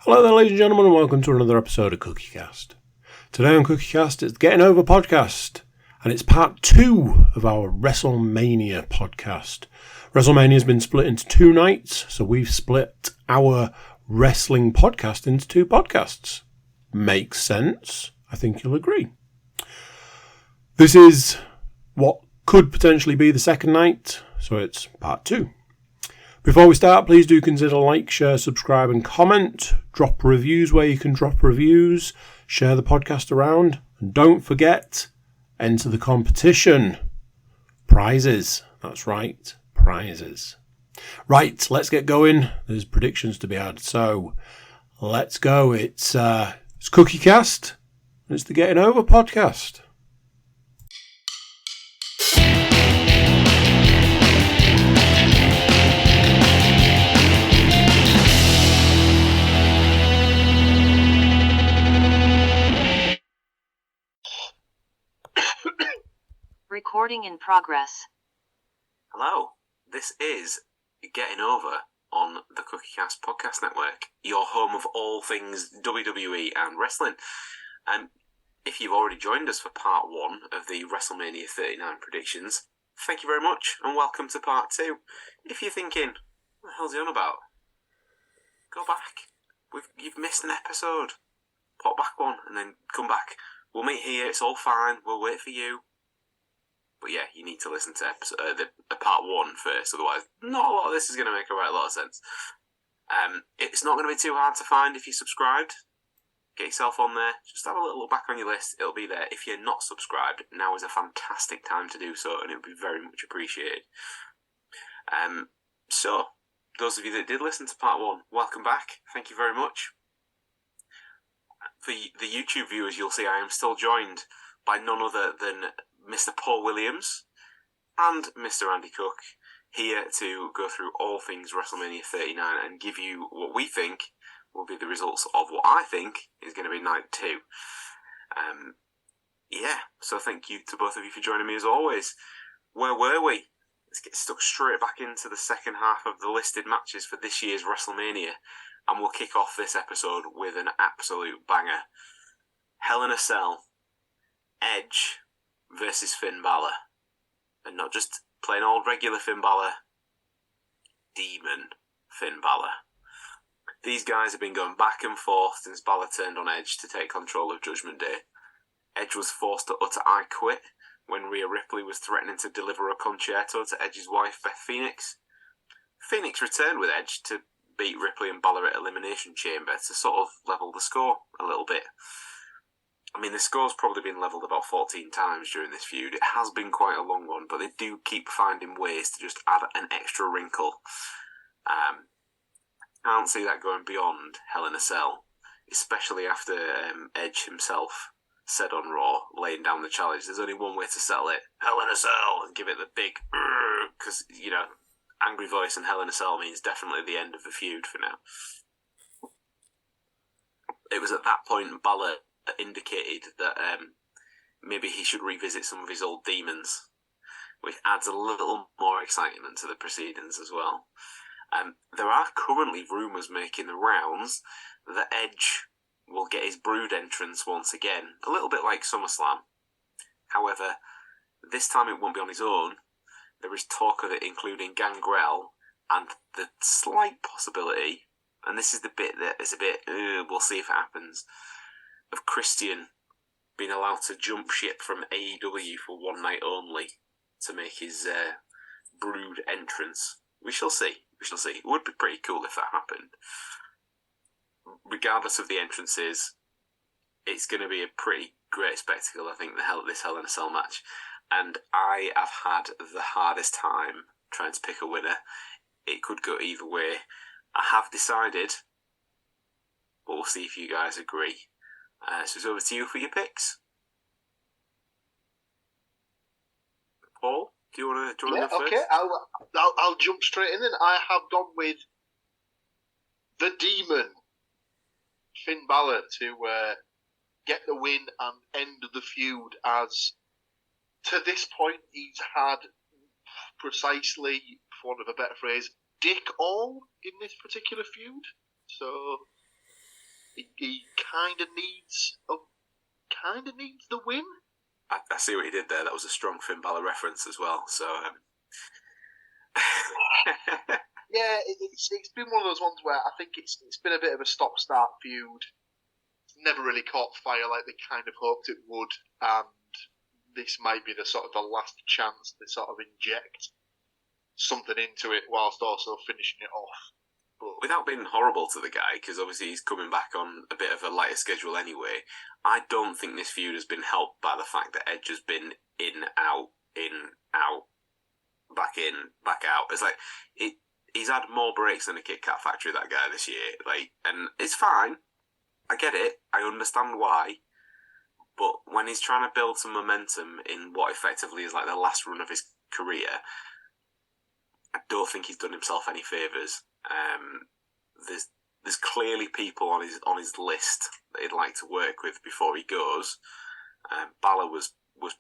Hello there, ladies and gentlemen, and welcome to another episode of CookieCast. Today on CookieCast, it's the Getting Over podcast, and it's part 2 of our Wrestlemania podcast. Wrestlemania has been split into 2 nights, so we've split our wrestling podcast into 2 podcasts. Makes sense. I think you'll agree. This is what could potentially be the second night, so it's part 2. Before we start, please do consider like, share, subscribe and comment. Drop reviews where you can drop reviews. Share the podcast around. And don't forget, enter the competition. Prizes. That's right, prizes. Right, let's get going. There's predictions to be had. So, let's go. It's CookieCast. It's the Getting Over podcast. Recording in progress. Hello, this is Getting Over on the CookieCast Podcast Network, your home of all things WWE and wrestling. If you've already joined us for part 1 of the WrestleMania 39 predictions, thank you very much and welcome to part 2. If you're thinking, what the hell's he on about? Go back. You've missed an episode. Pop back one and then come back. We'll meet here, it's all fine, we'll wait for you. But yeah, you need to listen to the part 1 first, otherwise not a lot of this is going to make a lot of sense. It's not going to be too hard to find if you're subscribed. Get yourself on there, just have a little look back on your list, it'll be there. If you're not subscribed, now is a fantastic time to do so, and it would be very much appreciated. So, those of you that did listen to part 1, welcome back, thank you very much. For the YouTube viewers, you'll see I am still joined by none other than Mr. Paul Williams and Mr. Andy Cook, here to go through all things WrestleMania 39 and give you what we think will be the results of what I think is going to be night 2. So thank you to both of you for joining me as always. Where were we? Let's get stuck straight back into the second half of the listed matches for this year's WrestleMania, and we'll kick off this episode with an absolute banger. Hell in a Cell, Edge versus Finn Balor. And not just plain old regular Finn Balor, Demon Finn Balor. These guys have been going back and forth since Balor turned on Edge to take control of Judgment Day. Edge was forced to utter "I quit" when Rhea Ripley was threatening to deliver a concerto to Edge's wife Beth Phoenix. Phoenix returned with Edge to beat Ripley and Balor at Elimination Chamber to sort of level the score a little bit. I mean, the score's probably been levelled about 14 times during this feud. It has been quite a long one, but they do keep finding ways to just add an extra wrinkle. Can't see that going beyond Hell in a Cell, especially after Edge himself said on Raw, laying down the challenge, there's only one way to settle it, Hell in a Cell, and give it the big, because, angry voice and Hell in a Cell means definitely the end of the feud for now. It was at that point Balor indicated that maybe he should revisit some of his old demons, which adds a little more excitement to the proceedings as well. There are currently rumours making the rounds that Edge will get his Brood entrance once again, a little bit like SummerSlam. However, this time it won't be on his own. There is talk of it including Gangrel and the slight possibility, and this is the bit that is a bit, we'll see if it happens, of Christian being allowed to jump ship from AEW for one night only to make his Brood entrance. We shall see. It would be pretty cool if that happened. Regardless of the entrances, it's going to be a pretty great spectacle, I think, this Hell in a Cell match. And I have had the hardest time trying to pick a winner. It could go either way. I have decided, but we'll see if you guys agree. So it's over to you for your picks. Paul, do you want to go first? Okay, I'll jump straight in. And I have gone with the Demon, Finn Balor, to get the win and end the feud, as to this point he's had precisely, for want of a better phrase, dick all in this particular feud. So he kind of needs the win. I see what he did there. That was a strong Finn Balor reference as well. So. Yeah, it's been one of those ones where I think it's been a bit of a stop-start feud. It's never really caught fire like they kind of hoped it would, and this might be the last chance to sort of inject something into it whilst also finishing it off. But without being horrible to the guy, because obviously he's coming back on a bit of a lighter schedule anyway, I don't think this feud has been helped by the fact that Edge has been in, out, back in, back out. It's like he's had more breaks than a Kit Kat factory, that guy, this year. And it's fine. I get it. I understand why. But when he's trying to build some momentum in what effectively is like the last run of his career, I don't think he's done himself any favours. There's clearly people on his list that he'd like to work with before he goes. Balor was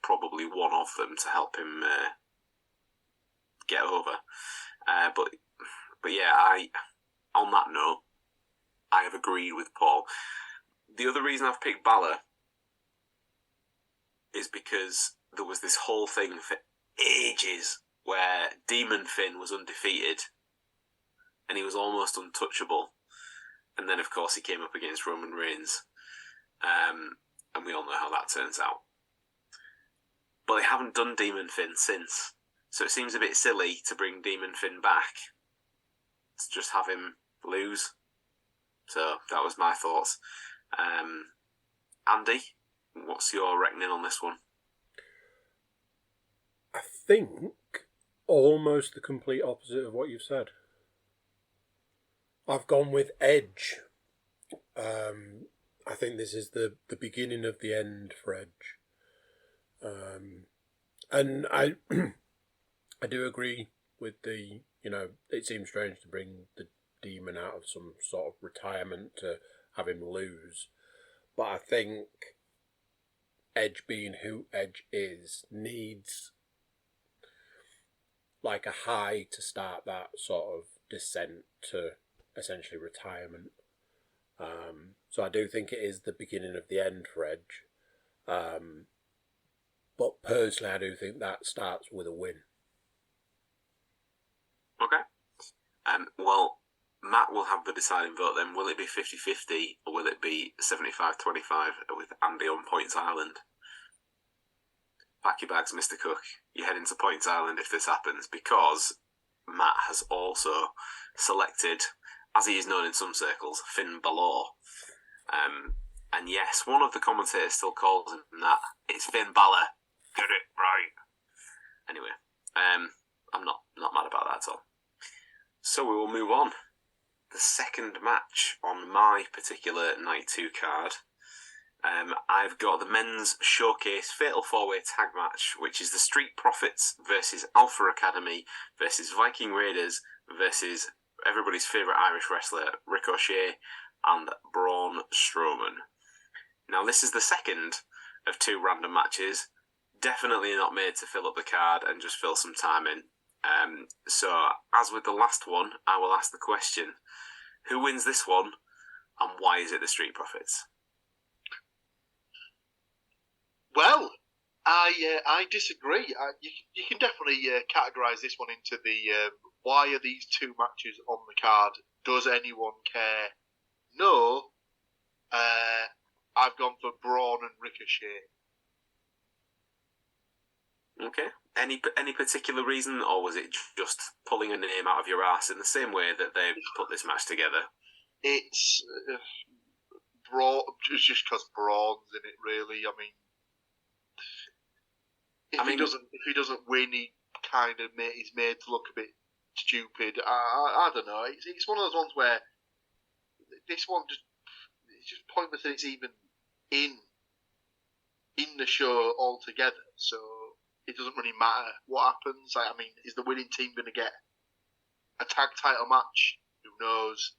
probably one of them to help him get over. But yeah, on that note, I have agreed with Paul. The other reason I've picked Balor is because there was this whole thing for ages where Demon Finn was undefeated and he was almost untouchable. And then, of course, he came up against Roman Reigns. And we all know how that turns out. But they haven't done Demon Finn since. So it seems a bit silly to bring Demon Finn back to just have him lose. So that was my thoughts. Andy, what's your reckoning on this one? I think almost the complete opposite of what you've said. I've gone with Edge. I think this is the beginning of the end for Edge. And I I do agree with it seems strange to bring the Demon out of some sort of retirement to have him lose. But I think Edge, being who Edge is, needs like a high to start that sort of descent to essentially retirement. So I do think it is the beginning of the end for Edge. But personally, I do think that starts with a win. Okay. Well, Matt will have the deciding vote then. Will it be 50-50 or will it be 75-25 with Andy on Points Island? Pack your bags, Mr. Cook. You're heading to Points Island if this happens, because Matt has also selected, as he is known in some circles, Finn Balor. And yes, one of the commentators still calls him that. It's Finn Balor. Get it right. Anyway, I'm not mad about that at all. So we will move on. The second match on my particular Night 2 card. I've got the men's showcase Fatal 4-Way tag match, which is the Street Profits versus Alpha Academy versus Viking Raiders versus everybody's favourite Irish wrestler, Ricochet, and Braun Strowman. Now, this is the second of two random matches. Definitely not made to fill up the card and just fill some time in. So, as with the last one, I will ask the question, who wins this one, and why is it the Street Profits? Well, I disagree. You can definitely categorise this one into the why are these two matches on the card? Does anyone care? No. I've gone for Braun and Ricochet. Okay. Any particular reason, or was it just pulling a name out of your ass in the same way that they put this match together? It's Braun, just because Braun's in it, really. I mean, if he doesn't win, he kind of he's made to look a bit stupid. I don't know. It's one of those ones where this one it's just pointless that it's even in the show altogether. So it doesn't really matter what happens. I mean, is the winning team going to get a tag title match? Who knows?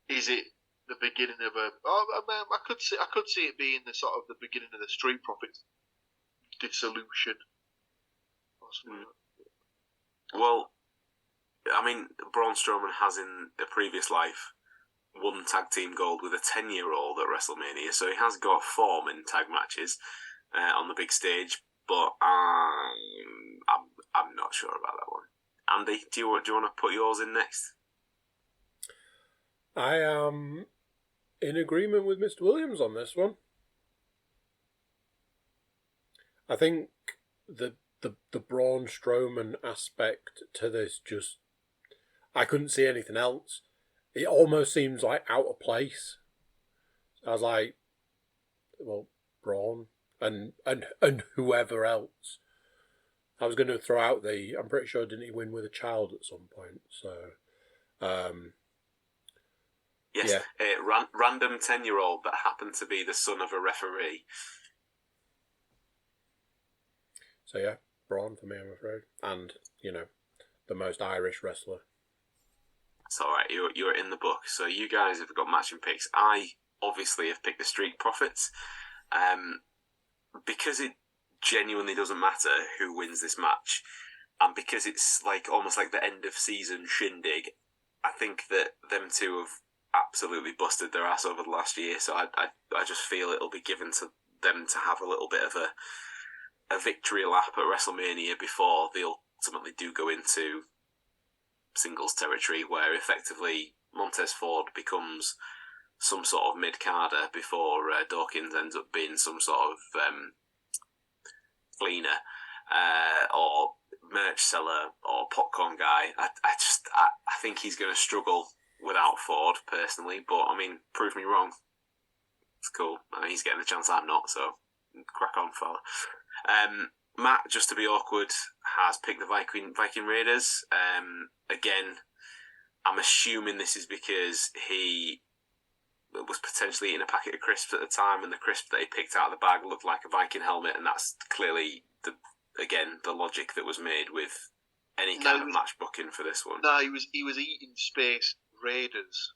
Is it the beginning of I could see it being the sort of the beginning of the Street Profits dissolution. Well, I mean, Braun Strowman has in a previous life won tag team gold with a 10-year-old at WrestleMania, so he has got form in tag matches on the big stage. But I'm not sure about that one. Andy, do you want to put yours in next? I am in agreement with Mr. Williams on this one. I think the Braun Strowman aspect to this just... I couldn't see anything else. It almost seems like out of place. I was like, well, Braun and whoever else. I was going to throw out I'm pretty sure didn't he win with a child at some point? So, yes, yeah. A random 10-year-old that happened to be the son of a referee. So yeah, Braun for me, I'm afraid, and the most Irish wrestler. It's all right. You're in the book, so you guys have got matching picks. I obviously have picked the Street Profits, because it genuinely doesn't matter who wins this match, and because it's almost like the end of season shindig. I think that them two have absolutely busted their ass over the last year, so I just feel it'll be given to them to have a little bit of a victory lap at WrestleMania before they ultimately do go into singles territory, where effectively Montez Ford becomes some sort of mid-carder before Dawkins ends up being some sort of cleaner or merch seller or popcorn guy. I think he's going to struggle without Ford personally, but I mean, prove me wrong. It's cool. I mean, he's getting a chance I'm not, so crack on, fella. Matt, just to be awkward, has picked the Viking Raiders. Again, I'm assuming this is because he was potentially eating a packet of crisps at the time, and the crisp that he picked out of the bag looked like a Viking helmet, and that's clearly the logic that was made with any kind of match booking for this one. No, he was eating Space Raiders.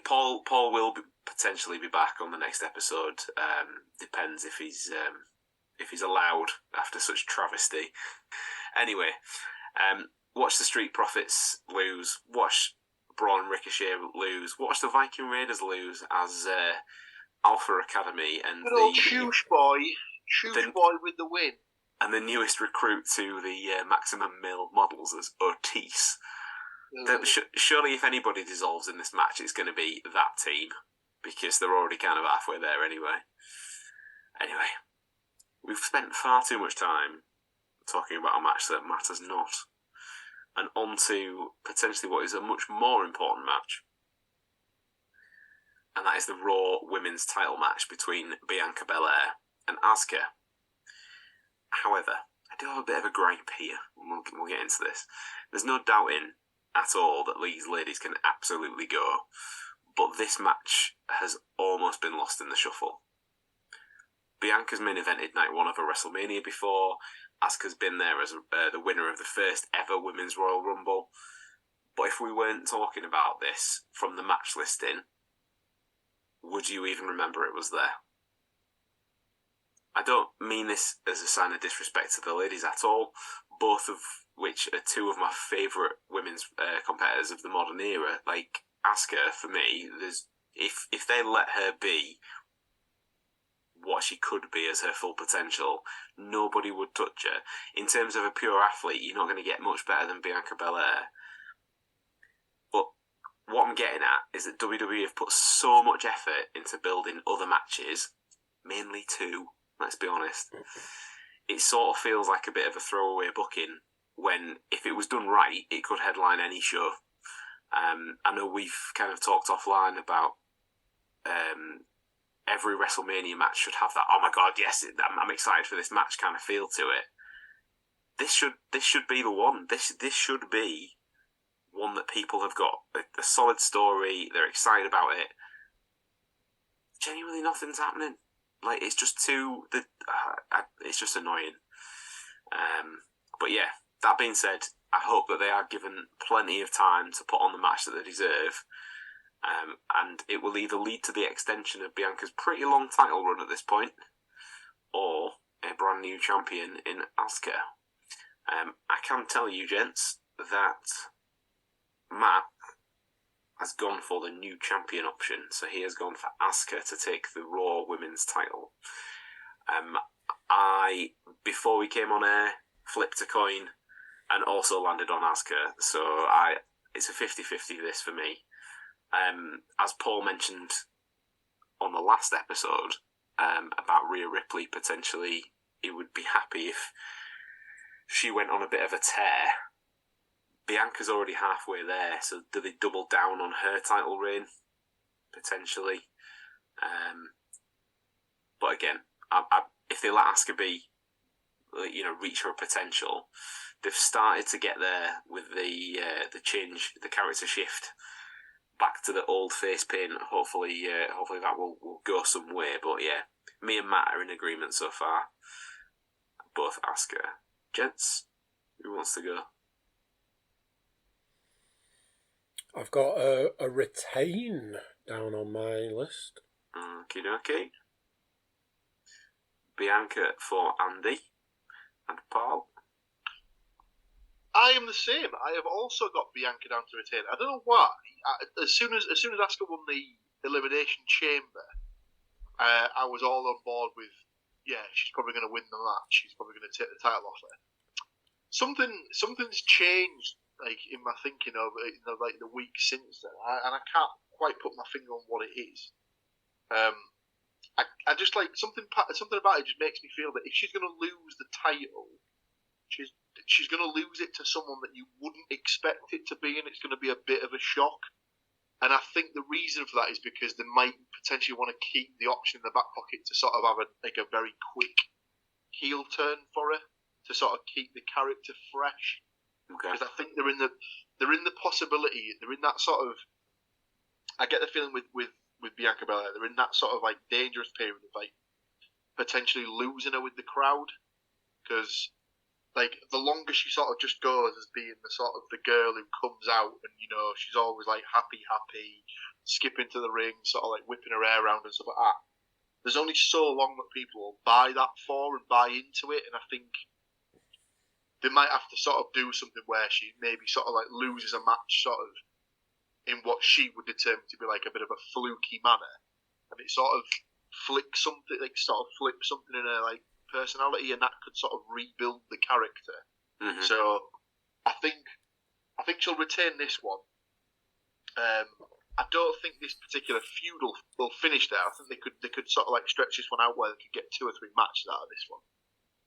Paul will potentially be back on the next episode. Depends if he's allowed after such travesty. Anyway, watch the Street Profits lose. Watch Braun and Ricochet lose. Watch the Viking Raiders lose as Alpha Academy and good old Shoosh boy with the win. And the newest recruit to the Maximum Male Models as Ortiz. Surely if anybody dissolves in this match, it's going to be that team, because they're already kind of halfway there anyway. Anyway, we've spent far too much time talking about a match that matters not, and on to potentially what is a much more important match, and that is the Raw Women's title match between Bianca Belair and Asuka. However, I do have a bit of a gripe here. We'll get into this. There's no doubting at all that these ladies can absolutely go, but this match has almost been lost in the shuffle. Bianca's main evented night one of a WrestleMania before. Asuka's been there as the winner of the first ever Women's Royal Rumble. But if we weren't talking about this from the match listing, would you even remember it was there? I don't mean this as a sign of disrespect to the ladies at all, both of which are two of my favourite women's competitors of the modern era. Like Asuka, for me, if they let her be what she could be as her full potential, nobody would touch her. In terms of a pure athlete, you're not going to get much better than Bianca Belair. But what I'm getting at is that WWE have put so much effort into building other matches, mainly two, let's be honest. It sort of feels like a bit of a throwaway booking when, if it was done right, it could headline any show. I know we've kind of talked offline about every WrestleMania match should have that, oh my god, yes, I'm excited for this match kind of feel to it. This should be the one. This should be one that people have got a solid story, they're excited about it. Genuinely nothing's happening. Like, it's just it's just annoying. But yeah, that being said, I hope that they are given plenty of time to put on the match that they deserve. And it will either lead to the extension of Bianca's pretty long title run at this point, or a brand new champion in Asuka. I can tell you, gents, that Matt has gone for the new champion option. So he has gone for Asuka to take the Raw Women's title. I, before we came on air, flipped a coin and also landed on Asuka. So it's a 50-50 this for me. As Paul mentioned on the last episode about Rhea Ripley, potentially he would be happy if she went on a bit of a tear. Bianca's already halfway there, so do they double down on her title reign? Potentially. But again, if they let Asuka be, reach her potential, they've started to get there with the change, the character shift back to the old face paint. Hopefully that will go some way. But yeah, me and Matt are in agreement so far. Both Asuka. Gents, who wants to go? I've got a retain down on my list. Okay. Bianca for Andy and Paul. I am the same. I have also got Bianca down to retain. I don't know why. As soon as Asuka won the Elimination Chamber, I was all on board with, yeah, she's probably going to win the match. She's probably going to take the title off her. Something's changed, like in my thinking over the week since then, and I can't quite put my finger on what it is. I just like something about it just makes me feel that if she's going to lose the title, she's going to lose it to someone that you wouldn't expect it to be, and it's going to be a bit of a shock. And I think the reason for that is because they might potentially want to keep the option in the back pocket to sort of have a very quick heel turn for her to sort of keep the character fresh. Okay. Because I think they're in the possibility, they're in that sort of. I get the feeling with Bianca Belair, they're in that sort of like dangerous period of like potentially losing her with the crowd, because like the longer she sort of just goes as being the sort of the girl who comes out and she's always like happy, skipping to the ring, sort of like whipping her hair around and stuff like that. There's only so long that people will buy that for and buy into it, and I think they might have to sort of do something where she maybe sort of like loses a match sort of in what she would determine to be like a bit of a fluky manner, and it sort of flips something in her like personality, and that could sort of rebuild the character. Mm-hmm. So I think she'll retain this one. I don't think this particular feud will finish there. I think they could sort of like stretch this one out where they could get 2 or 3 matches out of this one.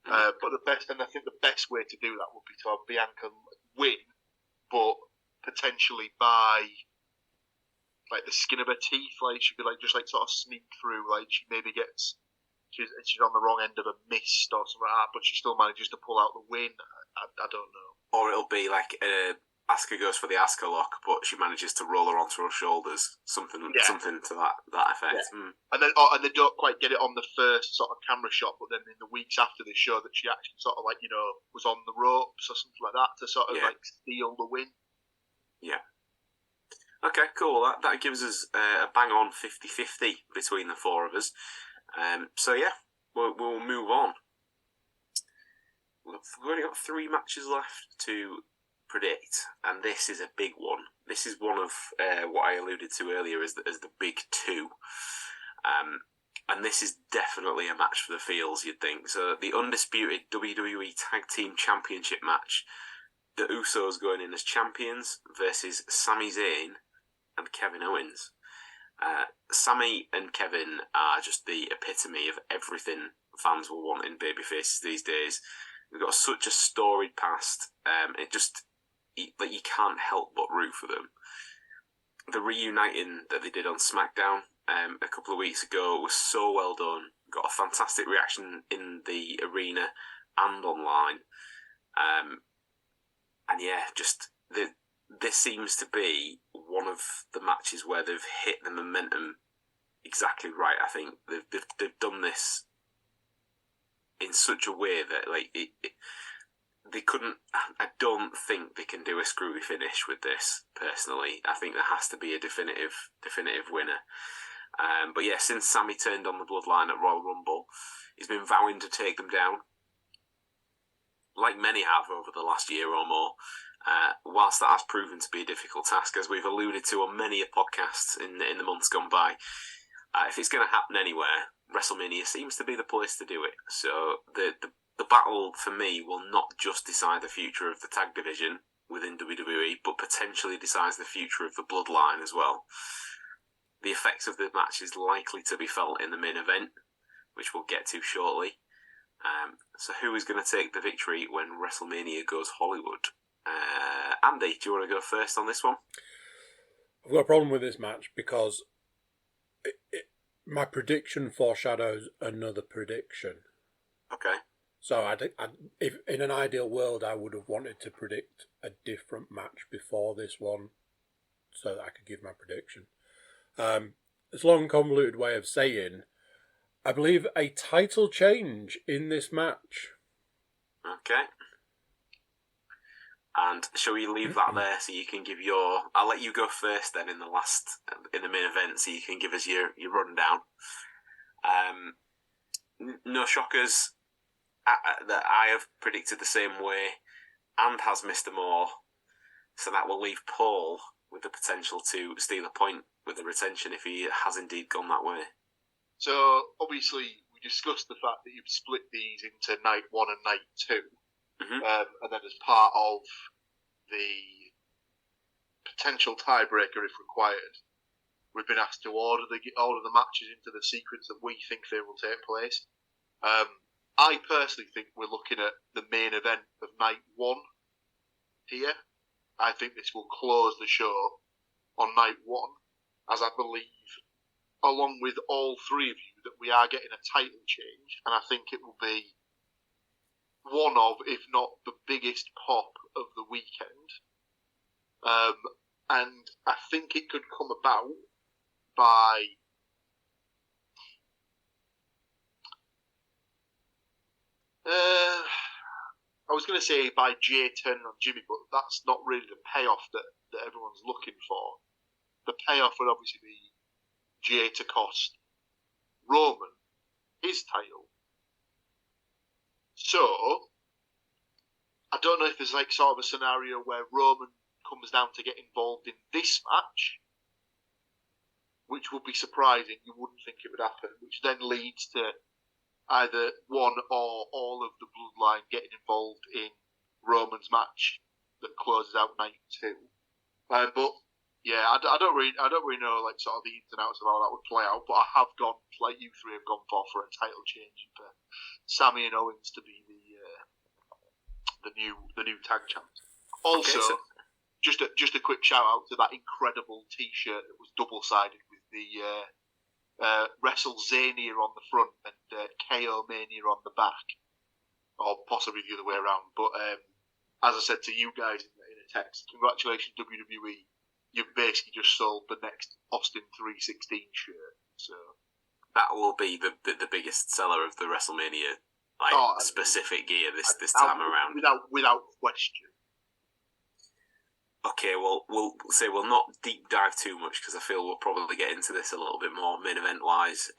But I think the best way to do that would be to have Bianca win, but potentially by like the skin of her teeth. Like she could like just like sort of sneak through. Like she maybe gets she's on the wrong end of a mist or something like that, but she still manages to pull out the win. I don't know. Or it'll be like Asuka goes for the Asuka lock, but she manages to roll her onto her shoulders. Something to that effect. Yeah. And they don't quite get it on the first sort of camera shot, but then in the weeks after they show that she actually sort of like was on the ropes or something like that to sort of like steal the win. Yeah. Okay, cool. That gives us a bang on 50-50 between the 4 of us. So yeah, we'll move on. We've only got 3 matches left to predict, and this is a big one. This is one of what I alluded to earlier as the big 2. And this is definitely a match for the feels, you'd think. So the undisputed WWE Tag Team Championship match, the Usos going in as champions versus Sami Zayn and Kevin Owens. Sami and Kevin are just the epitome of everything fans will want in babyfaces these days. They've got such a storied past. You can't help but root for them. The reuniting that they did on SmackDown a couple of weeks ago was so well done. Got a fantastic reaction in the arena and online. And yeah, this seems to be one of the matches where they've hit the momentum exactly right. I think they've done this in such a way that they couldn't. I don't think they can do a screwy finish with this. Personally, I think there has to be a definitive winner. But yeah, since Sami turned on the Bloodline at Royal Rumble, he's been vowing to take them down. like many have over the last year or more, whilst that has proven to be a difficult task, as we've alluded to on many podcasts in the months gone by, if it's going to happen anywhere, WrestleMania seems to be the place to do it. So the battle, for me, will not just decide the future of the tag division within WWE, but potentially decides the future of the bloodline as well. The effects of the match is likely to be felt in the main event, which we'll get to shortly. So who is going to take the victory when WrestleMania goes Hollywood? Andy, do you want to go first on this one? I've got a problem with this match because my prediction foreshadows another prediction. Okay. So if in an ideal world, I would have wanted to predict a different match before this one so that I could give my prediction. It's a long, convoluted way of saying, I believe a title change in this match. Okay. And shall we leave that there so you can give your... I'll let you go first then in the main event so you can give us your rundown. No shockers. That I have predicted the same way and has missed them all. So that will leave Paul with the potential to steal a point with the retention if he has indeed gone that way. So, obviously, we discussed the fact that you've split these into night 1 and night 2. Mm-hmm. And then as part of the potential tiebreaker, if required, we've been asked to order the matches into the sequence that we think they will take place. I personally think we're looking at the main event of night 1 here. I think this will close the show on night 1, as I believe, along with all three of you, that we are getting a title change, and I think it will be one of, if not the biggest pop of the weekend. And I think it could come about by I was going to say by Jay turning on Jimmy, but that's not really the payoff that everyone's looking for. The payoff would obviously be Jay to cost Roman his title. So, I don't know if there's like sort of a scenario where Roman comes down to get involved in this match, which would be surprising. You wouldn't think it would happen, which then leads to either one or all of the bloodline getting involved in Roman's match that closes out night 2. But yeah, I don't really know like sort of the ins and outs of how that would play out. But I have gone, like you three have gone for a title change for Sami and Owens to be the new tag champs. Also, okay, so just a quick shout out to that incredible T-shirt that was double sided with the WrestleZania on the front and KO Mania on the back, or possibly the other way around. But as I said to you guys in a text, congratulations WWE, you've basically just sold the next Austin 316 shirt. So that will be the biggest seller of the WrestleMania specific gear this time around, without question. Okay, well, we'll not deep dive too much because I feel we'll probably get into this a little bit more main event wise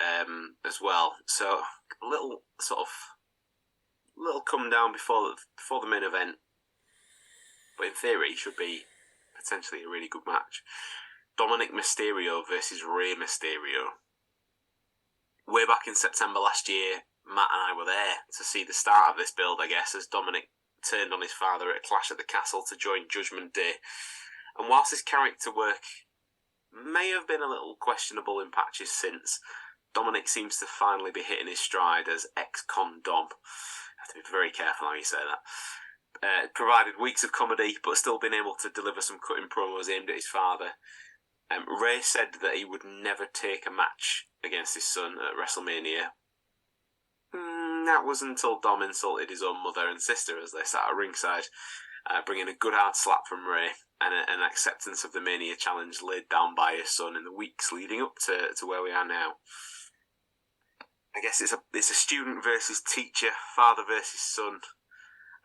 as well. So a little come down before the main event, but in theory should be potentially a really good match. Dominic Mysterio versus Rey Mysterio. Way back in September last year, Matt and I were there to see the start of this build, I guess, as Dominic turned on his father at a Clash at the Castle to join Judgment Day. And whilst his character work may have been a little questionable in patches since, Dominic seems to finally be hitting his stride as ex-con Dom. I have to be very careful how you say that. Provided weeks of comedy, but still been able to deliver some cutting promos aimed at his father. Ray said that he would never take a match against his son at WrestleMania. That was until Dom insulted his own mother and sister as they sat at ringside, bringing a good hard slap from Ray and an acceptance of the Mania challenge laid down by his son in the weeks leading up to where we are now. I guess it's a student versus teacher, father versus son.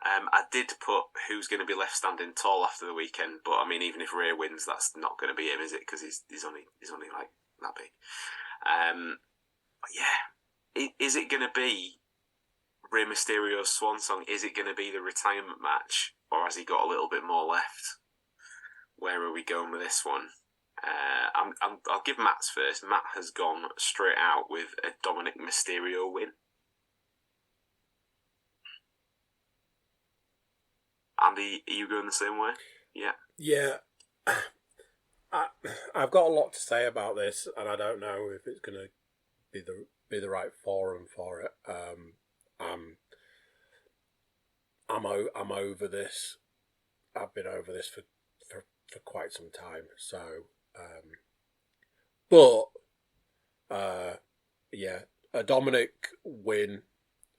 I did put who's going to be left standing tall after the weekend, but I mean, even if Ray wins, that's not going to be him, is it? Because he's only like that big. But yeah, is it going to be Rey Mysterio's swan song, is it going to be the retirement match, or has he got a little bit more left? Where are we going with this one? I'll give Matt's first. Matt has gone straight out with a Dominic Mysterio win. Andy, are you going the same way? Yeah. Yeah. I've got a lot to say about this, and I don't know if it's going to be the right forum for it. I'm over this. I've been over this for quite some time. So, yeah, a Dominic win.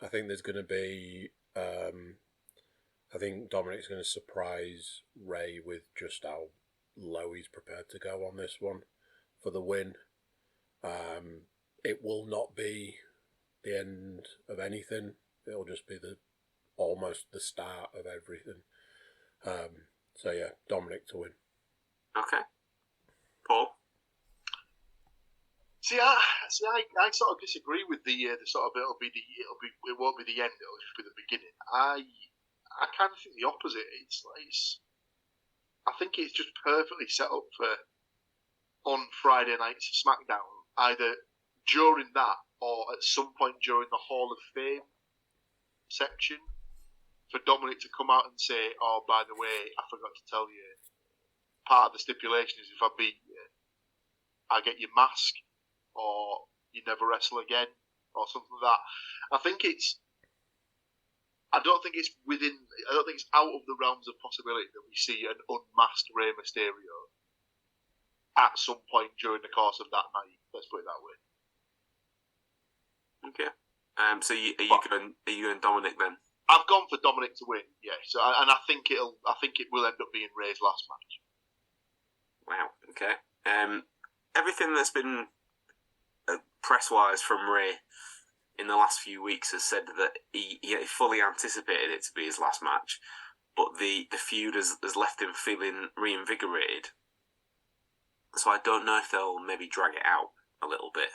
I think there's going to be. I think Dominic's going to surprise Ray with just how low he's prepared to go on this one for the win. It will not be the end of anything. It'll just be almost the start of everything. So yeah, Dominic to win. Okay. Paul? See, I sort of disagree with the sort of it won't be the end. It'll just be the beginning. I kind of think the opposite. I think it's just perfectly set up for on Friday night's SmackDown, either during that or at some point during the Hall of Fame section, for Dominic to come out and say, "Oh, by the way, I forgot to tell you, part of the stipulation is if I beat you, I get your mask, or you never wrestle again," or something like that. I don't think it's out of the realms of possibility that we see an unmasked Rey Mysterio at some point during the course of that night. Let's put it that way. Okay. So are you going Dominic then? I've gone for Dominic to win. Yeah. So and I think it will end up being Rey's last match. Wow. Okay. Everything that's been press-wise from Ray in the last few weeks has said that he fully anticipated it to be his last match, but the feud has left him feeling reinvigorated. So I don't know if they'll maybe drag it out a little bit,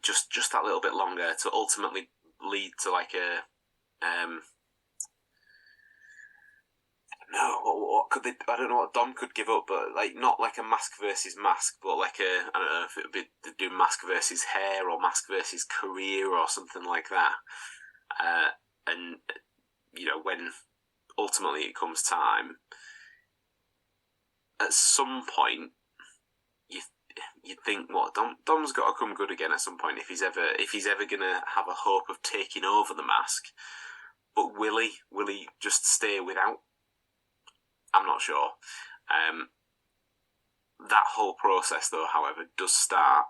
just that little bit longer to ultimately lead to like a no, what could they? I don't know what Dom could give up, but like not like a mask versus mask, but like I don't know if it would be to do mask versus hair or mask versus career or something like that. And when ultimately it comes time, at some point you think, what, Dom's got to come good again at some point if he's ever gonna have a hope of taking over the mask. But will he just stay without? I'm not sure. That whole process, though, however, does start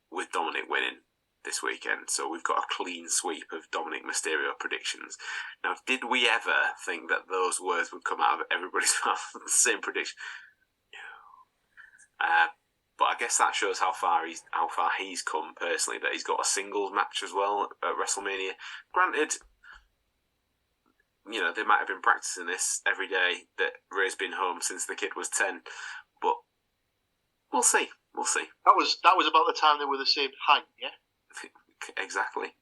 with Dominic winning this weekend. So we've got a clean sweep of Dominic Mysterio predictions. Now, did we ever think that those words would come out of everybody's mouth? The same prediction? No. But I guess that shows how far he's come personally. That he's got a singles match as well at WrestleMania. Granted, they might have been practicing this every day that Ray's been home since the kid was 10, but we'll see. That was about the time they were the same height, yeah? Exactly.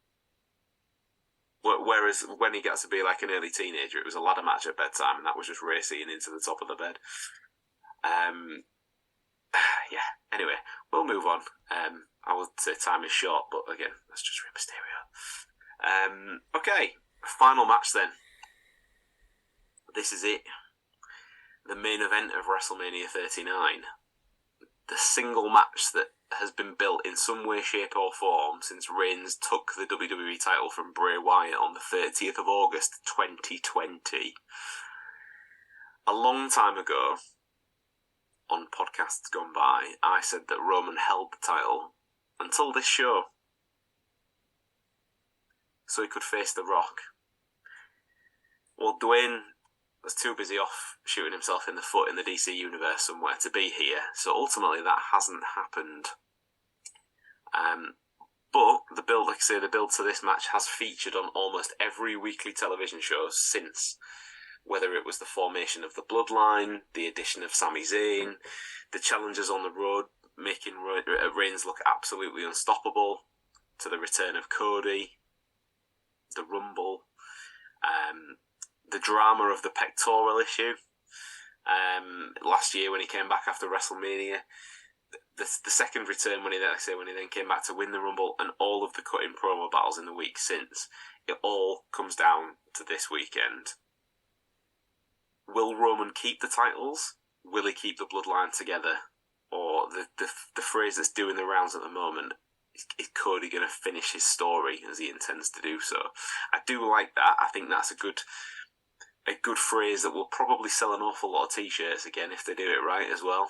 Whereas when he got to be like an early teenager, it was a ladder match at bedtime, and that was just Ray seeing into the top of the bed. Yeah, anyway, we'll move on. I would say time is short, but again, that's just Rey Mysterio. Okay, final match then. This is it. The main event of WrestleMania 39. The single match that has been built in some way, shape or form since Reigns took the WWE title from Bray Wyatt on the 30th of August 2020. A long time ago, on podcasts gone by, I said that Roman held the title until this show, so he could face The Rock. Well, Dwayne was too busy off shooting himself in the foot in the DC universe somewhere to be here, so ultimately that hasn't happened. But the build to this match has featured on almost every weekly television show since. Whether it was the formation of the Bloodline, the addition of Sami Zayn, the challenges on the road making Reigns look absolutely unstoppable, to the return of Cody, the Rumble, the drama of the pectoral issue. Last year when he came back after WrestleMania, the second return when he then came back to win the Rumble, and all of the cut-in promo battles in the week since, it all comes down to this weekend. Will Roman keep the titles? Will he keep the bloodline together? Or the phrase that's doing the rounds at the moment, is Cody going to finish his story as he intends to do so? I do like that. I think that's a good phrase that will probably sell an awful lot of t-shirts again if they do it right as well.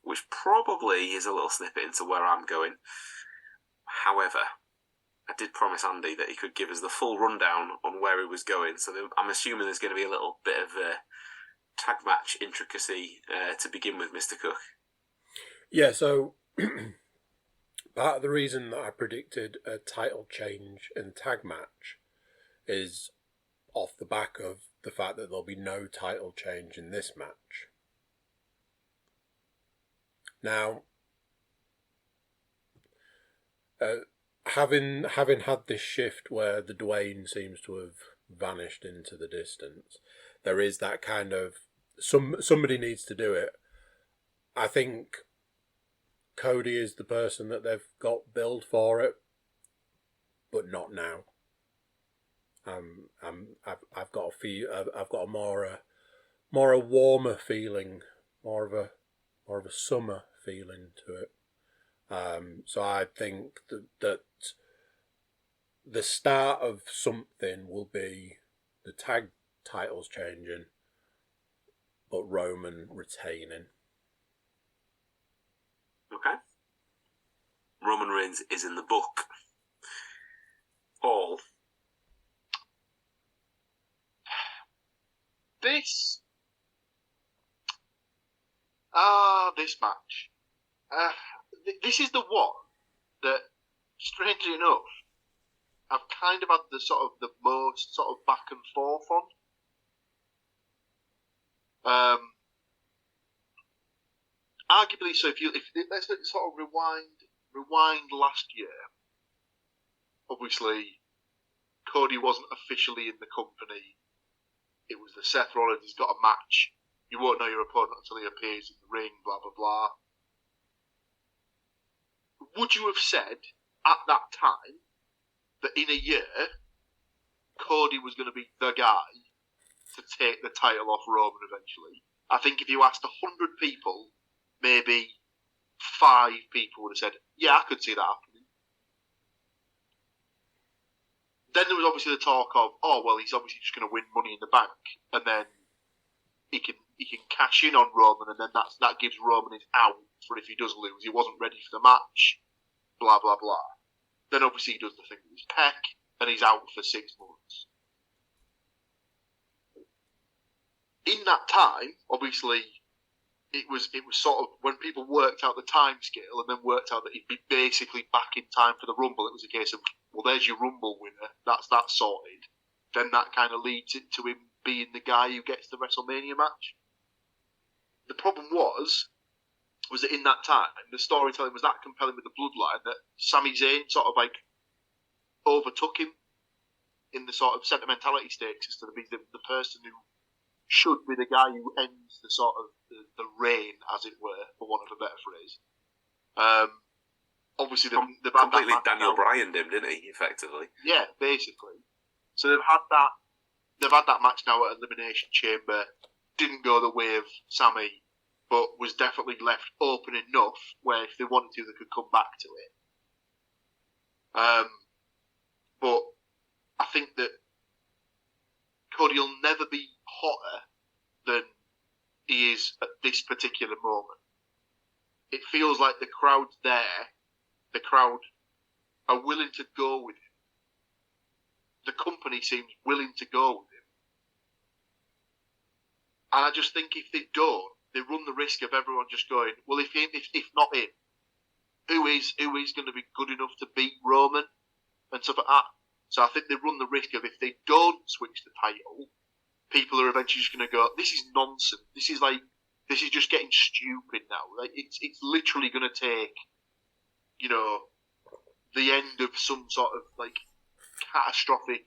Which probably is a little snippet into where I'm going. However, I did promise Andy that he could give us the full rundown on where he was going, so I'm assuming there's going to be a little bit of a tag match intricacy to begin with, Mr. Cook. Yeah, so part of the reason that I predicted a title change in the tag match is off the back of the fact that there'll be no title change in this match. Now, having had this shift where the Dwayne seems to have vanished into the distance, there is that kind of somebody needs to do it. I think Cody is the person that they've got billed for it, but not now. I've got a more a warmer feeling, more of a summer feeling to it. So I think that the start of something will be the tag titles changing, but Roman retaining. Okay. Roman Reigns is in the book. All. This match. This is the one that, strangely enough, I've kind of had the most sort of back and forth on. Arguably, so if let's sort of rewind last year. Obviously, Cody wasn't officially in the company. It was the Seth Rollins. He's got a match. You won't know your opponent until he appears in the ring. Blah blah blah. Would you have said at that time that in a year Cody was going to be the guy to take the title off Roman eventually? I think if you asked 100 people, maybe 5 people would have said, yeah, I could see that happening. Then there was obviously the talk of, oh, well, he's obviously just going to win Money in the Bank, and then he can cash in on Roman, and then that gives Roman his out for if he does lose. He wasn't ready for the match, blah, blah, blah. Then obviously he does the thing with his pec, and he's out for 6 months. In that time, obviously, it was sort of, when people worked out the time scale and then worked out that he'd be basically back in time for the Rumble, it was a case of, well, there's your Rumble winner, that's sorted. Then that kind of leads it to him being the guy who gets the WrestleMania match. The problem was that in that time, the storytelling was that compelling with the bloodline that Sami Zayn sort of like overtook him in the sort of sentimentality stakes as to be the person who should be the guy who ends the sort of the reign, as it were, for want of a better phrase. Obviously, they've completely Daniel Bryan him, didn't he? Effectively, yeah, basically. So they've had that match now at Elimination Chamber. Didn't go the way of Sami, but was definitely left open enough where if they wanted to, they could come back to it. But I think that Cody will never be hotter than he is at this particular moment. It feels like the crowd's there. The crowd are willing to go with him. The company seems willing to go with him. And I just think if they don't, they run the risk of everyone just going, well, if not him, who is going to be good enough to beat Roman and stuff like that? So I think they run the risk of if they don't switch the title, people are eventually just going to go, this is nonsense. This is just getting stupid now. Like it's literally going to take, the end of some sort of like catastrophic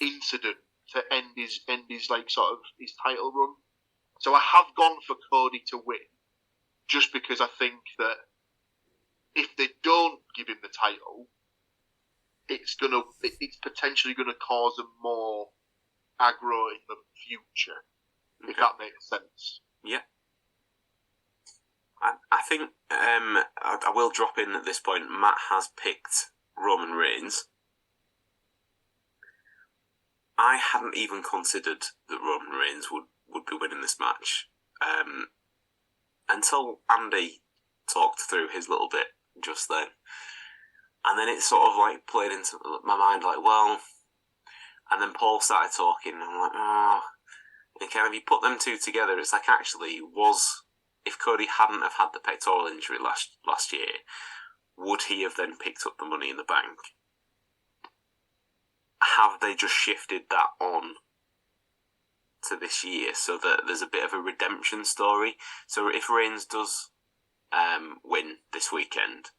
incident to end his like sort of his title run. So I have gone for Cody to win, just because I think that if they don't give him the title, it's potentially gonna cause him more aggro in the future, if that makes sense. Yeah. I think I will drop in at this point. Matt has picked Roman Reigns. I hadn't even considered that Roman Reigns would be winning this match until Andy talked through his little bit just then. And then it sort of like played into my mind like, well, and then Paul started talking and I'm like, oh, and kind of you put them two together, it's like actually if Cody hadn't have had the pectoral injury last year, would he have then picked up the Money in the Bank? Have they just shifted that on to this year so that there's a bit of a redemption story? So if Reigns does win this weekend,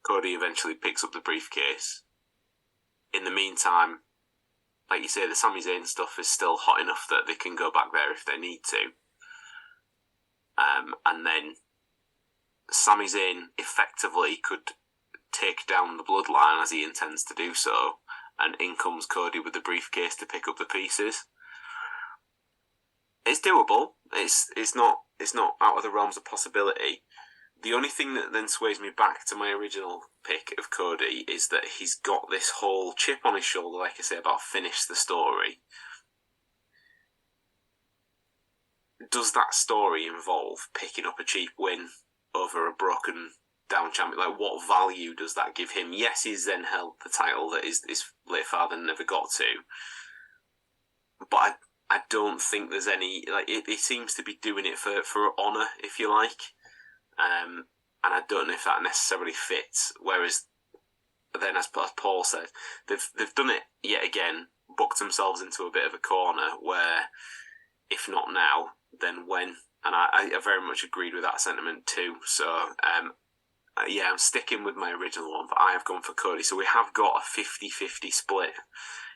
Cody eventually picks up the briefcase. In the meantime, like you say, the Sami Zayn stuff is still hot enough that they can go back there if they need to. And then Sami Zayn effectively could take down the bloodline as he intends to do so, and in comes Cody with the briefcase to pick up the pieces. It's doable. It's not out of the realms of possibility. The only thing that then sways me back to my original pick of Cody is that he's got this whole chip on his shoulder, like I say, about finish the story. Does that story involve picking up a cheap win over a broken down champion? Like, what value does that give him? Yes, he's then held the title that his late father never got to. But I don't think there's any... like it seems to be doing it for honour, if you like. And I don't know if that necessarily fits. Whereas then, as Paul said, they've done it yet again, booked themselves into a bit of a corner where, if not now, then when? And I very much agreed with that sentiment too. So, yeah, I'm sticking with my original one, but I have gone for Cody. So we have got a 50-50 split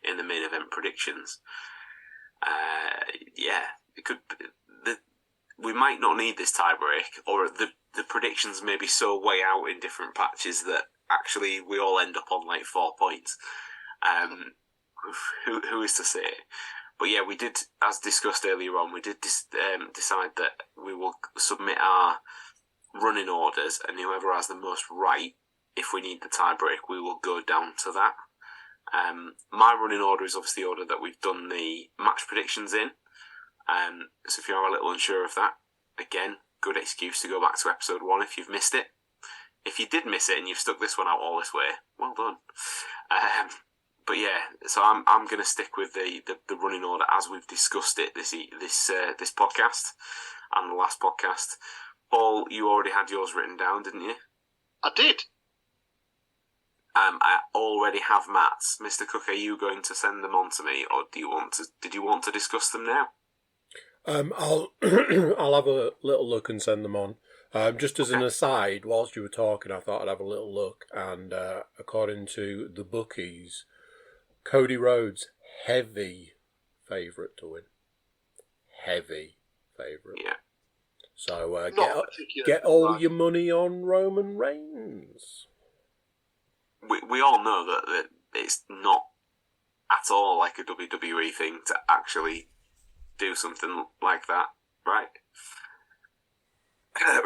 in the main event predictions. Yeah, it could. We might not need this tiebreak, or the predictions may be so way out in different patches that actually we all end up on like 4 points. Who is to say? But yeah, we did, as discussed earlier on, we did decide that we will submit our running orders, and whoever has the most right, if we need the tiebreak, we will go down to that. My running order is obviously the order that we've done the match predictions in. So if you are a little unsure of that, again, good excuse to go back to episode 1 if you've missed it. If you did miss it and you've stuck this one out all this way, well done. But yeah, so I'm going to stick with the running order as we've discussed it this podcast and the last podcast. Paul, you already had yours written down, didn't you? I did. I already have Matt's. Mr. Cook, are you going to send them on to me, or did you want to discuss them now? I'll have a little look and send them on. Just as an aside, whilst you were talking, I thought I'd have a little look, and according to the bookies, Cody Rhodes, heavy favourite to win. Heavy favourite. Yeah. So get all your money on Roman Reigns. We all know that it's not at all like a WWE thing to actually do something like that, right?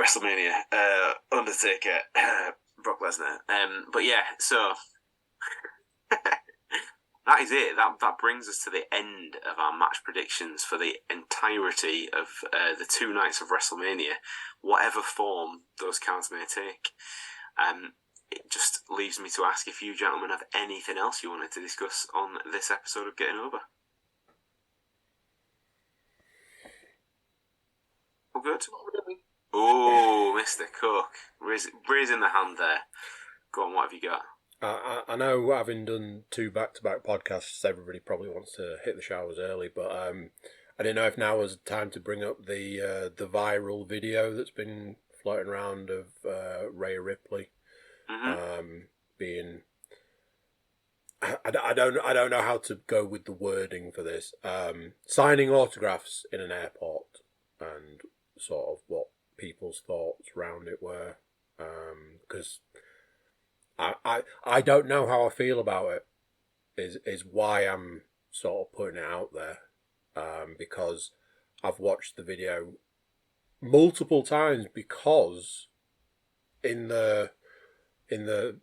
WrestleMania, Undertaker, Brock Lesnar. But yeah, so that is it. That brings us to the end of our match predictions for the entirety of the 2 nights of WrestleMania, whatever form those counts may take. It just leaves me to ask if you gentlemen have anything else you wanted to discuss on this episode of Getting Over. All good? Not really. Oh, Mr. Cook. Raising the hand there. Go on, what have you got? I know, having done 2 back-to-back podcasts, everybody probably wants to hit the showers early, but I didn't know if now was the time to bring up the viral video that's been floating around of Rhea Ripley being. I don't know how to go with the wording for this. Signing autographs in an airport and sort of what people's thoughts around it were, because I don't know how I feel about it. Is why I'm sort of putting it out there, because I've watched the video multiple times, because in the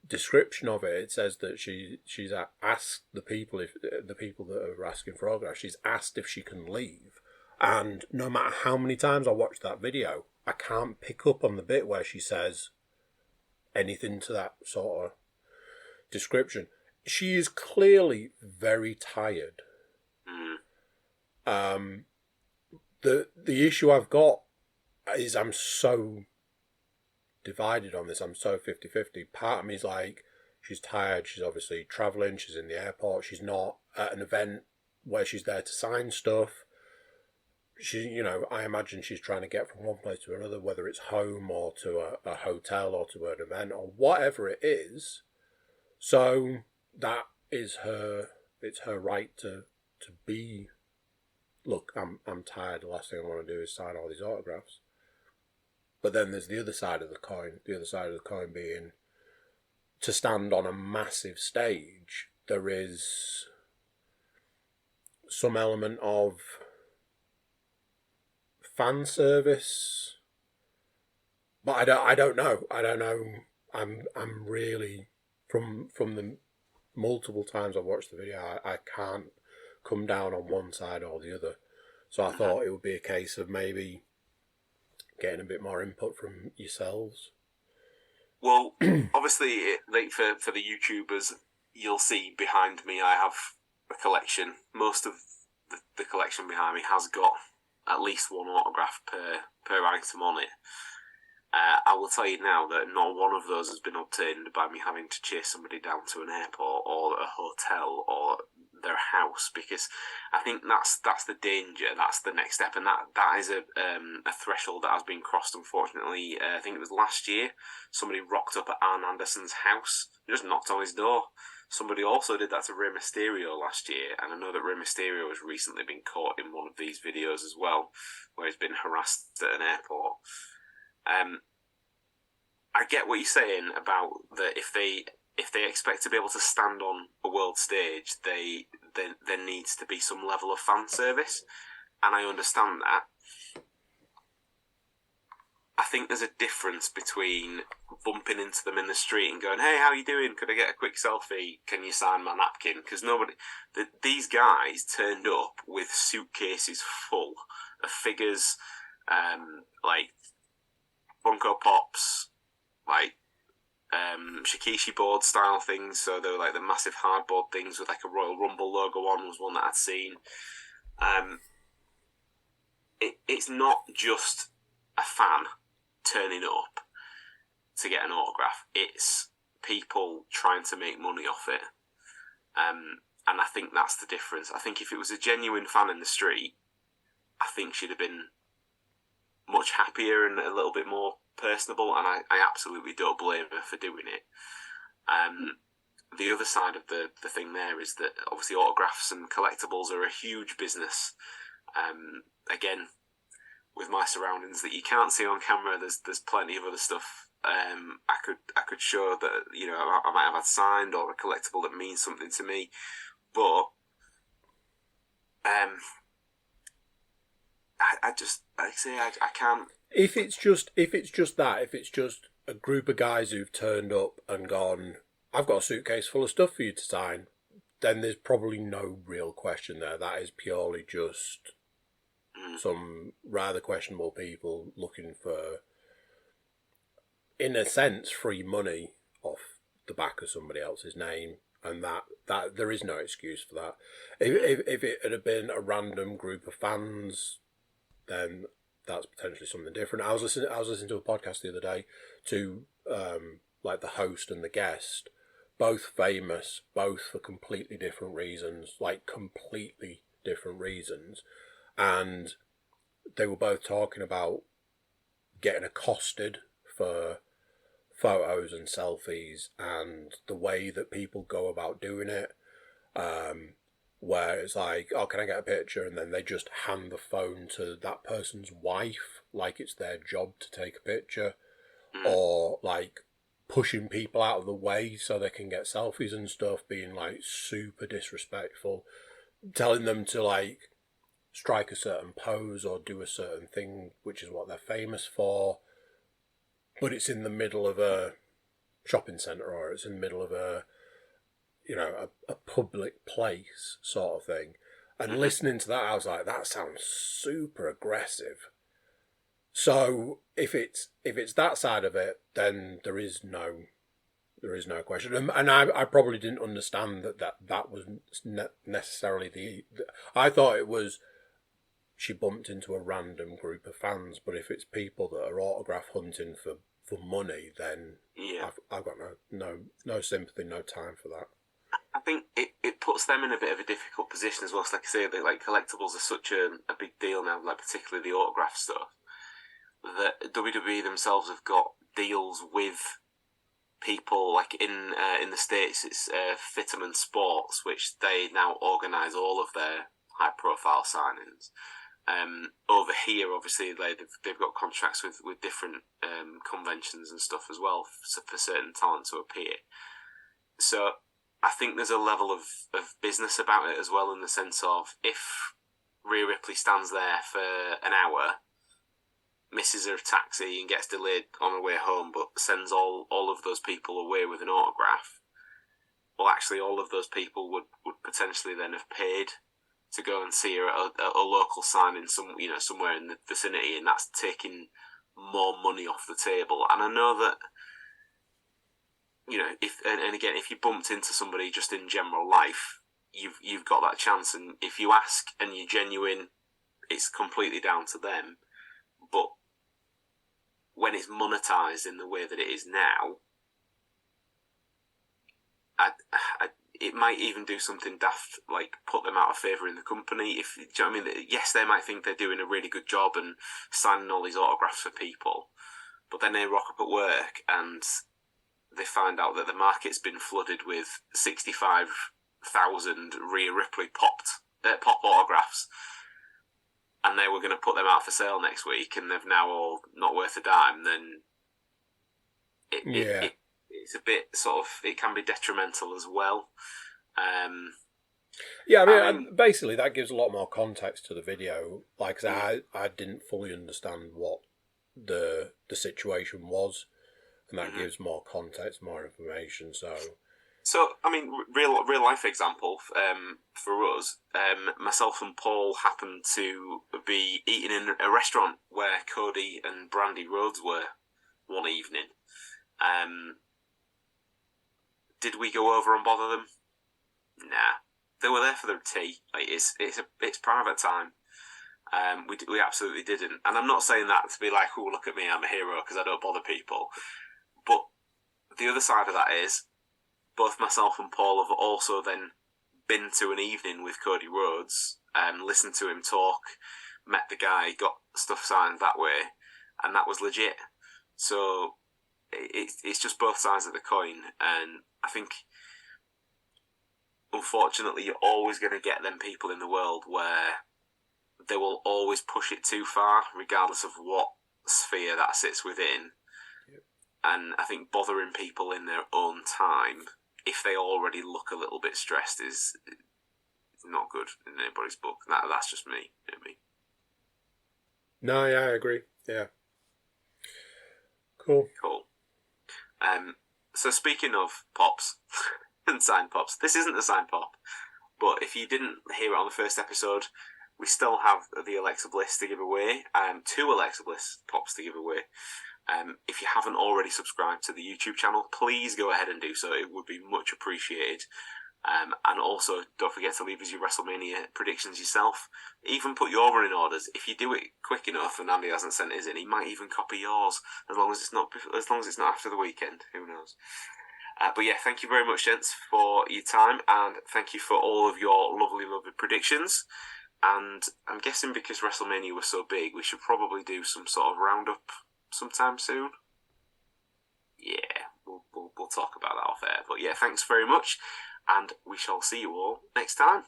description of it says that she's asked the people that are asking for autographs, she's asked if she can leave, and no matter how many times I watch that video, I can't pick up on the bit where she says anything to that sort of description. She is clearly very tired. The issue I've got is I'm so divided on this. I'm so 50-50. Part of me is like, she's tired. She's obviously travelling. She's in the airport. She's not at an event where she's there to sign stuff. I imagine she's trying to get from one place to another, whether it's home or to a hotel or to an event or whatever it is. So that is it's her right to be, look, I'm tired. The last thing I want to do is sign all these autographs. But then there's the other side of the coin. The other side of the coin being to stand on a massive stage. There is some element of fan service, but I don't know. I'm really from the multiple times I've watched the video, I can't come down on one side or the other. So I thought it would be a case of maybe getting a bit more input from yourselves. Well, obviously, like for the YouTubers, you'll see behind me I have a collection. Most of the collection behind me has got at least one autograph per item on it. I will tell you now that not one of those has been obtained by me having to chase somebody down to an airport or a hotel or their house, because I think that's the danger. That's the next step, and that is a threshold that has been crossed. Unfortunately, I think it was last year. Somebody rocked up at Arn Anderson's house, just knocked on his door. Somebody also did that to Rey Mysterio last year, and I know that Rey Mysterio has recently been caught in one of these videos as well, where he's been harassed at an airport. I get what you're saying about that. If they expect to be able to stand on a world stage, there needs to be some level of fan service, and I understand that. I think there's a difference between bumping into them in the street and going, "Hey, how you doing? Could I get a quick selfie? Can you sign my napkin?" Because these guys turned up with suitcases full of figures, like Funko Pops, like Shikishi board style things. So they were like the massive hardboard things with like a Royal Rumble logo on, was one that I'd seen. It's not just a fan turning up to get an autograph. It's people trying to make money off it. And I think that's the difference. I think if it was a genuine fan in the street, I think she'd have been much happier and a little bit more personable, and I absolutely don't blame her for doing it. The other side of the thing there is that obviously autographs and collectibles are a huge business. Again, with my surroundings that you can't see on camera, there's plenty of other stuff. I could show that, I might have had signed or a collectible that means something to me, but I can't. If it's just a group of guys who've turned up and gone, "I've got a suitcase full of stuff for you to sign," then there's probably no real question there. That is purely just some rather questionable people looking for, in a sense, free money off the back of somebody else's name, and that there is no excuse for that. If it had been a random group of fans, then that's potentially something different. I was listening to a podcast the other day to like the host and the guest, both famous, both for completely different reasons, and they were both talking about getting accosted for photos and selfies and the way that people go about doing it, where it's like, oh, can I get a picture? And then they just hand the phone to that person's wife like it's their job to take a picture, or like pushing people out of the way so they can get selfies and stuff, being like super disrespectful, telling them to like strike a certain pose or do a certain thing, which is what they're famous for, but it's in the middle of a shopping centre, or it's in the middle of a public place sort of thing. And listening to that, I was like, that sounds super aggressive. So if it's that side of it, then there is no question. And I probably didn't understand that was necessarily the. I thought it was she bumped into a random group of fans, but if it's people that are autograph hunting for money, then I've got no sympathy, no time for that. I think it puts them in a bit of a difficult position as well. So like I say, like collectibles are such a big deal now, like particularly the autograph stuff, that WWE themselves have got deals with people like in the States. It's Fitterman Sports, which they now organise all of their high profile signings. Over here, obviously, they've got contracts with different conventions and stuff as well for certain talent to appear. So I think there's a level of business about it as well, in the sense of if Rhea Ripley stands there for an hour, misses her taxi and gets delayed on her way home, but sends all of those people away with an autograph, well, actually, all of those people would potentially then have paid to go and see her at a local signing somewhere in the vicinity, and that's taking more money off the table. And I know that, if you bumped into somebody just in general life, you've got that chance, and if you ask and you're genuine, it's completely down to them. But when it's monetized in the way that it is now, it might even do something daft, like put them out of favour in the company. Do you know what I mean? Yes, they might think they're doing a really good job and signing all these autographs for people, but then they rock up at work and they find out that the market's been flooded with 65,000 Rhea Ripley pop autographs, and they were going to put them out for sale next week, and they've now all not worth a dime. Then it's a bit sort of, it can be detrimental as well. Basically that gives a lot more context to the video. Like I didn't fully understand what the situation was, and that gives more context, more information. So I mean, real life example for us. Myself and Paul happened to be eating in a restaurant where Cody and Brandy Rhodes were one evening. Did we go over and bother them? Nah, they were there for their tea. Like, it's private time. We absolutely didn't. And I'm not saying that to be like, oh, look at me, I'm a hero because I don't bother people. But the other side of that is, both myself and Paul have also then been to an evening with Cody Rhodes and listened to him talk, met the guy, got stuff signed that way, and that was legit. So it's just both sides of the coin, and I think unfortunately you're always going to get them people in the world where they will always push it too far, regardless of what sphere that sits within. Yep. And I think bothering people in their own time, if they already look a little bit stressed, is not good in anybody's book. That's just me. You know what I mean? No, yeah, I agree. Yeah. Cool. So speaking of pops and signed pops, this isn't a signed pop, but if you didn't hear it on the first episode, we still have the Alexa Bliss to give away, 2 Alexa Bliss pops to give away. If you haven't already subscribed to the YouTube channel, please go ahead and do so. It would be much appreciated. And also, don't forget to leave us your WrestleMania predictions yourself. Even put your running orders. If you do it quick enough and Andy hasn't sent his in, he might even copy yours. As long as it's not after the weekend. Who knows? But yeah, thank you very much, gents, for your time, and thank you for all of your lovely predictions. And I'm guessing because WrestleMania was so big, we should probably do some sort of roundup sometime soon. Yeah. we'll talk about that off air. But yeah, thanks very much, and we shall see you all next time.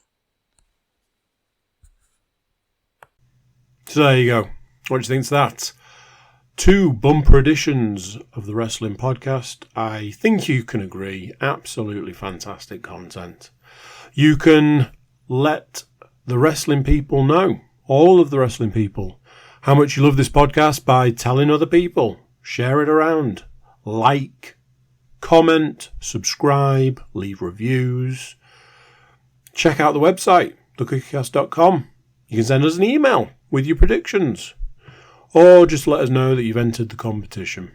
So there you go. What do you think of that? 2 bumper editions of the Wrestling Podcast. I think you can agree, absolutely fantastic content. You can let the wrestling people know, all of the wrestling people, how much you love this podcast by telling other people. Share it around. Like, comment, subscribe, leave reviews. Check out the website, thecookiecast.com. You can send us an email with your predictions, or just let us know that you've entered the competition.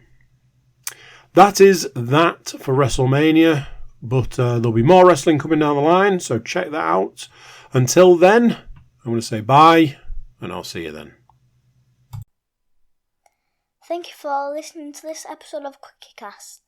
That is that for WrestleMania, but there'll be more wrestling coming down the line, so check that out. Until then, I'm going to say bye, and I'll see you then. Thank you for listening to this episode of CookieCast.